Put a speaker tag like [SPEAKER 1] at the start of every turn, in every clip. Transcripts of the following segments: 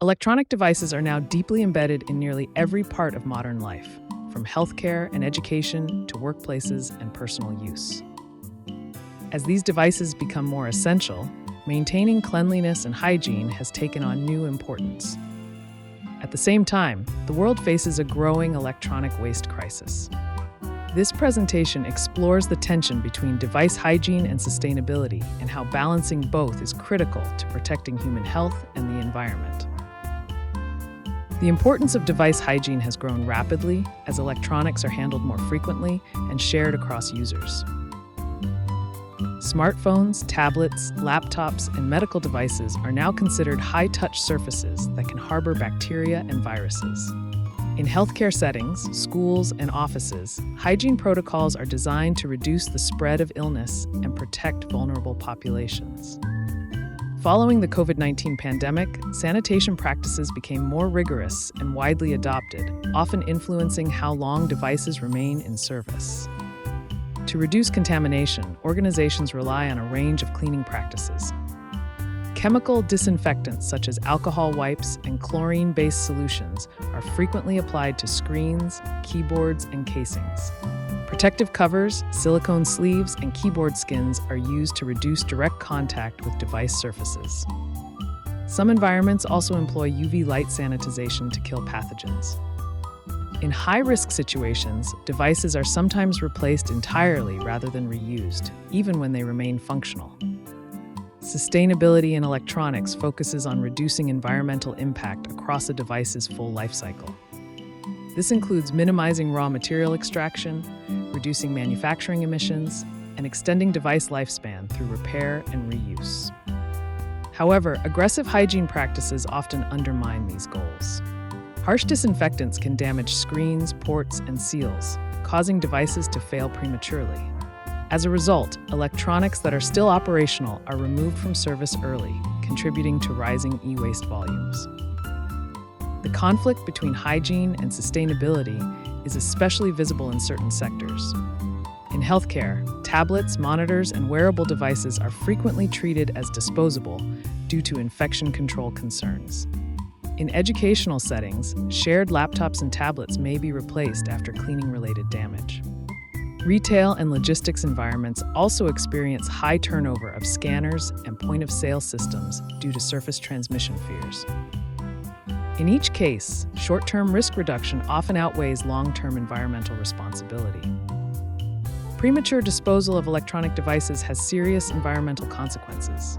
[SPEAKER 1] Electronic devices are now deeply embedded in nearly every part of modern life, from healthcare and education to workplaces and personal use. As these devices become more essential, maintaining cleanliness and hygiene has taken on new importance. At the same time, the world faces a growing electronic waste crisis. This presentation explores the tension between device hygiene and sustainability and how balancing both is critical to protecting human health and the environment. The importance of device hygiene has grown rapidly as electronics are handled more frequently and shared across users. Smartphones, tablets, laptops, and medical devices are now considered high-touch surfaces that can harbor bacteria and viruses. In healthcare settings, schools, and offices, hygiene protocols are designed to reduce the spread of illness and protect vulnerable populations. Following the COVID-19 pandemic, sanitation practices became more rigorous and widely adopted, often influencing how long devices remain in service. To reduce contamination, organizations rely on a range of cleaning practices. Chemical disinfectants such as alcohol wipes and chlorine-based solutions are frequently applied to screens, keyboards, and casings. Protective covers, silicone sleeves, and keyboard skins are used to reduce direct contact with device surfaces. Some environments also employ UV light sanitization to kill pathogens. In high-risk situations, devices are sometimes replaced entirely rather than reused, even when they remain functional. Sustainability in electronics focuses on reducing environmental impact across a device's full life cycle. This includes minimizing raw material extraction, reducing manufacturing emissions, and extending device lifespan through repair and reuse. However, aggressive hygiene practices often undermine these goals. Harsh disinfectants can damage screens, ports, and seals, causing devices to fail prematurely. As a result, electronics that are still operational are removed from service early, contributing to rising e-waste volumes. The conflict between hygiene and sustainability is especially visible in certain sectors. In healthcare, tablets, monitors, and wearable devices are frequently treated as disposable due to infection control concerns. In educational settings, shared laptops and tablets may be replaced after cleaning-related damage. Retail and logistics environments also experience high turnover of scanners and point-of-sale systems due to surface transmission fears. In each case, short-term risk reduction often outweighs long-term environmental responsibility. Premature disposal of electronic devices has serious environmental consequences.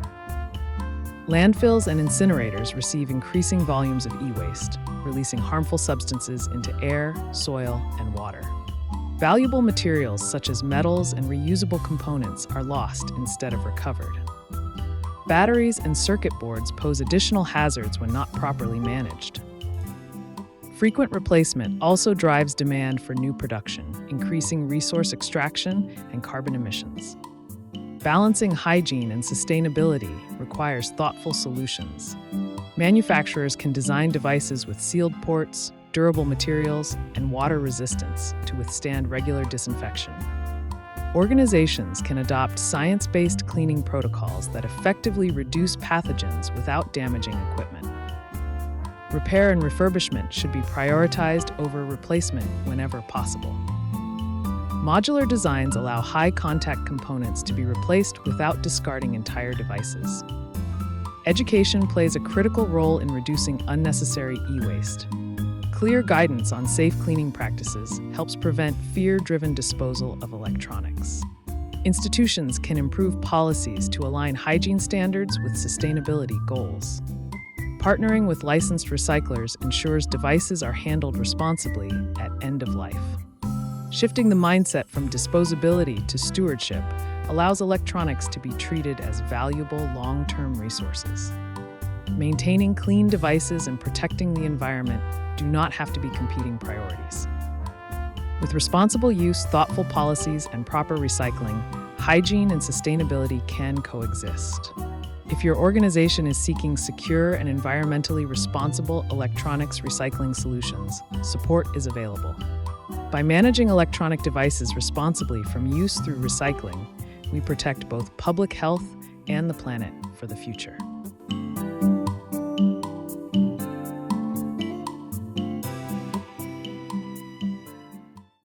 [SPEAKER 1] Landfills and incinerators receive increasing volumes of e-waste, releasing harmful substances into air, soil, and water. Valuable materials such as metals and reusable components are lost instead of recovered. Batteries and circuit boards pose additional hazards when not properly managed. Frequent replacement also drives demand for new production, increasing resource extraction and carbon emissions. Balancing hygiene and sustainability requires thoughtful solutions. Manufacturers can design devices with sealed ports, durable materials, and water resistance to withstand regular disinfection. Organizations can adopt science-based cleaning protocols that effectively reduce pathogens without damaging equipment. Repair and refurbishment should be prioritized over replacement whenever possible. Modular designs allow high-contact components to be replaced without discarding entire devices. Education plays a critical role in reducing unnecessary e-waste. Clear guidance on safe cleaning practices helps prevent fear-driven disposal of electronics. Institutions can improve policies to align hygiene standards with sustainability goals. Partnering with licensed recyclers ensures devices are handled responsibly at end of life. Shifting the mindset from disposability to stewardship allows electronics to be treated as valuable long-term resources. Maintaining clean devices and protecting the environment do not have to be competing priorities. With responsible use, thoughtful policies, and proper recycling, hygiene and sustainability can coexist. If your organization is seeking secure and environmentally responsible electronics recycling solutions, support is available. By managing electronic devices responsibly from use through recycling, we protect both public health and the planet for the future.